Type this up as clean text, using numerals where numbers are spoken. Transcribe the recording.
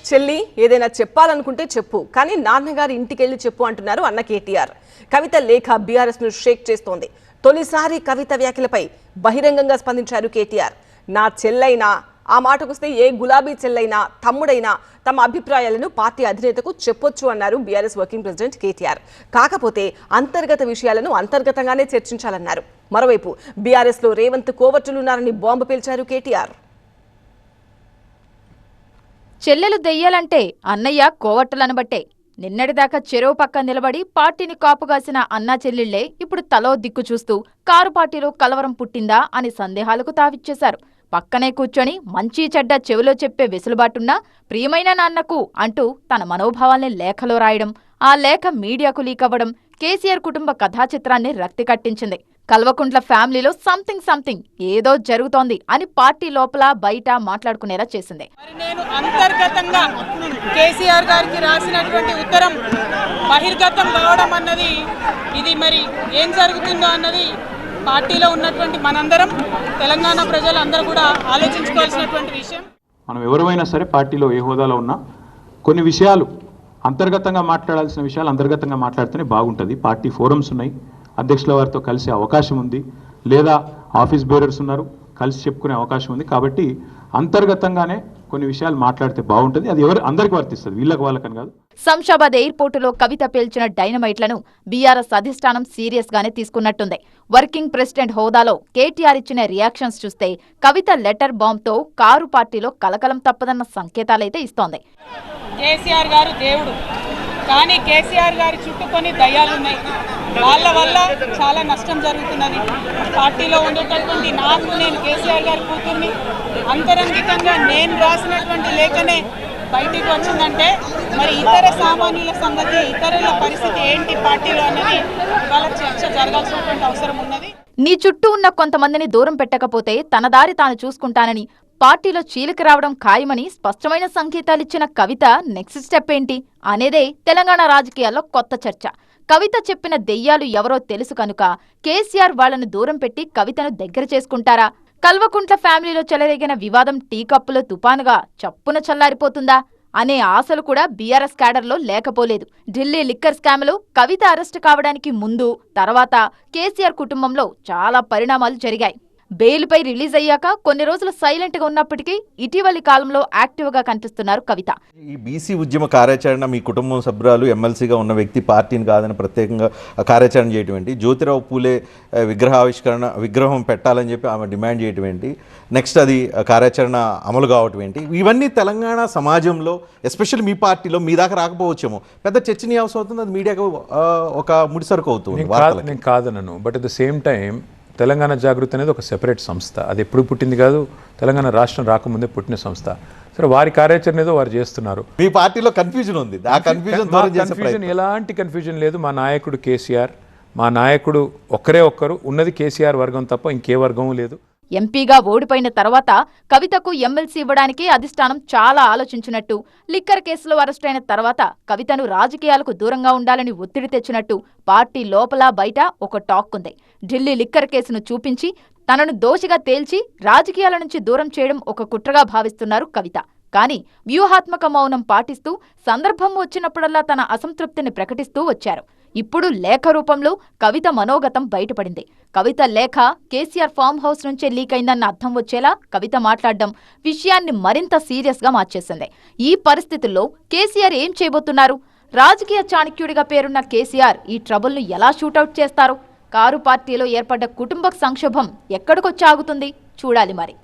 చెల్లి ఏదైనా చెప్పాలనుకుంటే చెప్పు, కానీ నాన్నగారి ఇంటికెళ్ళి చెప్పు అంటున్నారు అన్న కేటీఆర్. కవిత లేఖ బీఆర్ఎస్ ను షేక్ చేస్తోంది. తొలిసారి కవిత వ్యాఖ్యలపై బహిరంగంగా స్పందించారు కేటీఆర్. నా చెల్లైనా, ఆ మాటకొస్తే ఏ గులాబీ చెల్లైనా, తమ్ముడైనా తమ అభిప్రాయాలను పార్టీ అధినేతకు చెప్పొచ్చు అన్నారు బీఆర్ఎస్ వర్కింగ్ ప్రెసిడెంట్ కేటీఆర్. కాకపోతే అంతర్గత విషయాలను అంతర్గతంగానే చర్చించాలన్నారు. మరోవైపు బీఆర్ఎస్ లో రేవంత్ కోవర్టులున్నారని బాంబు పేల్చారు కేటీఆర్. చెల్లెలు దెయ్యాలంటే అన్నయ్య కోవట్టలనబట్టే. నిన్నటిదాకా చెరువు పక్క నిలబడి పార్టీని కాపుగాసిన అన్నా చెల్లెళ్లే ఇప్పుడు తలో దిక్కు చూస్తూ కారు పార్టీలో కలవరం పుట్టిందా అని సందేహాలకు తావిచ్చేశారు. పక్కనే కూర్చొని మంచి చెడ్డ చెవిలో చెప్పే వెసులుబాటున్నా ప్రియమైన నాన్నకు అంటూ తన మనోభావాల్ని లేఖలో రాయడం, ఆ లేఖ మీడియాకు లీక్ అవ్వడం కేసీఆర్ కుటుంబ కథాచిత్రాన్ని రక్తి కట్టించింది. కల్వకుంట్ల ఫ్యామిలీలో సంథింగ్ ఏదో జరుగుతోంది అని పార్టీ లోపల బయట మాట్లాడుకునేలా చేసింది. నేను అంతర్గతంగా కేసీఆర్ గారికి రాసినటువంటి ఉత్తరం బహిర్గతం కావడం అన్నది, ఇది మరి ఏం జరుగుతుందో అన్నది పార్టీలో ఉన్నటువంటి మనందరం, తెలంగాణ ప్రజలందరూ కూడా ఆలోచించుకోవాల్సినటువంటి విషయం. మనం ఎవరైనా సరే పార్టీలో ఏ హోదాలో ఉన్నా కొన్ని విషయాలు అంతర్గతంగా మాట్లాడాల్సిన విషయాలు అంతర్గతంగా మాట్లాడితేనే బాగుంటుంది. పార్టీ ఫోరమ్స్ ఉన్నాయి, అధ్యక్షుల వారితో కలిసే అవకాశం ఉంది, లేదా ఆఫీస్ బేరర్స్ ఉన్నారు, కలిసి చెప్పుకునే అవకాశం ఉంది. కాబట్టి అంతర్గతంగానే కొన్ని విషయాలు మాట్లాడితే బాగుంటుంది. అది అందరికి వర్తిస్తుంది, వీళ్ళకి వాళ్ళకని కాదు. శంషాబాద్ ఎయిర్పోర్టులో కవిత పేల్చిన డైనమైట్లను బీఆర్ఎస్ అధిష్టానం సీరియస్ గానే తీసుకున్నట్టుంది. వర్కింగ్ ప్రెసిడెంట్ హోదాలో కేటీఆర్ ఇచ్చిన రియాక్షన్స్ చూస్తే కవిత లెటర్ బాంబ్ తో కారు పార్టీలో కలకలం తప్పదన్న సంకేతాలైతే ఇస్తోంది. కేసీఆర్ గారు దేవుడు, కానీ కేసీఆర్ గారి చుట్టూ కొన్ని దయ్యాలున్నాయి. వాళ్ళ వల్ల చాలా నష్టం జరుగుతున్నది. పార్టీలో ఉండేటటువంటి నాకు, నేను కేసీఆర్ గారి కూతుర్ని, అంతరంగికంగా నేను రాసినటువంటి లేఖనే బయటికి వచ్చిందంటే మరి ఇతర సామాన్యుల సంగతి, ఇతరుల పరిస్థితి ఏంటి పార్టీలో అన్నది ఇవాళ చర్చ జరగాల్సినటువంటి అవసరం ఉన్నది. నీ చుట్టూ ఉన్న కొంతమందిని దూరం పెట్టకపోతే తన దారి తాను చూసుకుంటానని, పార్టీలో చీలిక రావడం ఖాయమని స్పష్టమైన సంకేతాలిచ్చిన కవిత నెక్స్ట్ స్టెప్ ఏంటి అనేదే తెలంగాణ రాజకీయాల్లో కొత్త చర్చ. కవిత చెప్పిన దెయ్యాలు ఎవరో తెలుసు కనుక కేసీఆర్ వాళ్లను దూరం పెట్టి కవితను దగ్గర చేసుకుంటారా? కల్వకుంట్ల ఫ్యామిలీలో చెలరేగిన వివాదం టీ కప్పులో తుపానుగా చప్పున చల్లారిపోతుందా అనే ఆశలు కూడా బీఆర్ఎస్ క్యాడర్లో లేకపోలేదు. ఢిల్లీ లిక్కర్ స్కామ్లో కవిత అరెస్టు కావడానికి ముందు, తర్వాత కేసీఆర్ కుటుంబంలో చాలా పరిణామాలు జరిగాయి. బెయిల్పై రిలీజ్ అయ్యాక కొన్ని రోజులు సైలెంట్ గా ఉన్నప్పటికీ ఇటీవలి కాలంలో యాక్టివ్ గా కనిపిస్తున్నారు కవిత. ఈ బీసీ ఉద్యమ కార్యాచరణ, మీ కుటుంబం సభ్యురాలు ఎమ్మెల్సీగా ఉన్న వ్యక్తి పార్టీని కాదని ప్రత్యేకంగా కార్యాచరణ చేయటం ఏంటి? జ్యోతిరావు పూలే విగ్రహం పెట్టాలని చెప్పి ఆమె డిమాండ్ చేయటం ఏంటి? నెక్స్ట్ అది కార్యాచరణ అమలు కావటం ఏంటి? ఇవన్నీ తెలంగాణ సమాజంలో, ఎస్పెషల్లీ మీ పార్టీలో మీ దాకా రాకపోవచ్చేమో, పెద్ద చర్చనీయాంశం అవుతుంది. అది మీడియాకు ఒక ముడిసరుకు అవుతుంది. నేను కాదనను, but at the same time Telangana Jagruthi అనేది ఒక సెపరేట్ సంస్థ. అది ఎప్పుడు పుట్టింది కాదు, తెలంగాణ రాష్ట్రం రాకముందే పుట్టిన సంస్థ. సరే, వారి కార్యాచరణ ఏదో వారు చేస్తున్నారు. మీ పార్టీలో కన్ఫ్యూజన్ ఉంది, ఆ కన్ఫ్యూజన్ ఎలాంటి కన్ఫ్యూజన్ లేదు. మా నాయకుడు కేసీఆర్, మా నాయకుడు ఒక్కరు ఉన్నది కేసీఆర్ వర్గం తప్ప ఇంకే వర్గం లేదు. ఎంపీగా ఓడిపోయిన తర్వాత కవితకు ఎమ్మెల్సీ ఇవ్వడానికి అధిష్టానం చాలా ఆలోచించినట్టు, లిక్కర్ కేసులో అరెస్టైన తర్వాత కవితను రాజకీయాలకు దూరంగా ఉండాలని ఒత్తిడి తెచ్చినట్టు పార్టీ లోపల బయట ఒక టాక్ ఉంది. ఢిల్లీ లిక్కర్ కేసును చూపించి తనను దోషిగా తేల్చి రాజకీయాల నుంచి దూరం చేయడం ఒక కుట్రగా భావిస్తున్నారు కవిత. కానీ వ్యూహాత్మక మౌనం పాటిస్తూ సందర్భం వచ్చినప్పుడల్లా తన అసంతృప్తిని ప్రకటిస్తూ వచ్చారు. ఇప్పుడు లేఖ రూపంలో కవిత మనోగతం బయటపడింది. కవిత లేఖ కేసీఆర్ ఫామ్ హౌస్ నుంచే లీక్ అయిందన్న అర్థం వచ్చేలా కవిత మాట్లాడడం విషయాన్ని మరింత సీరియస్ గా మార్చేసింది. ఈ పరిస్థితుల్లో కేసీఆర్ ఏం చేయబోతున్నారు? రాజకీయ చాణక్యుడిగా పేరున్న కేసీఆర్ ఈ ట్రబుల్ను ఎలా షూటౌట్ చేస్తారు? కారు పార్టీలో ఏర్పడ్డ కుటుంబ సంక్షోభం ఎక్కడికొచ్చి ఆగుతుంది? చూడాలి మరి.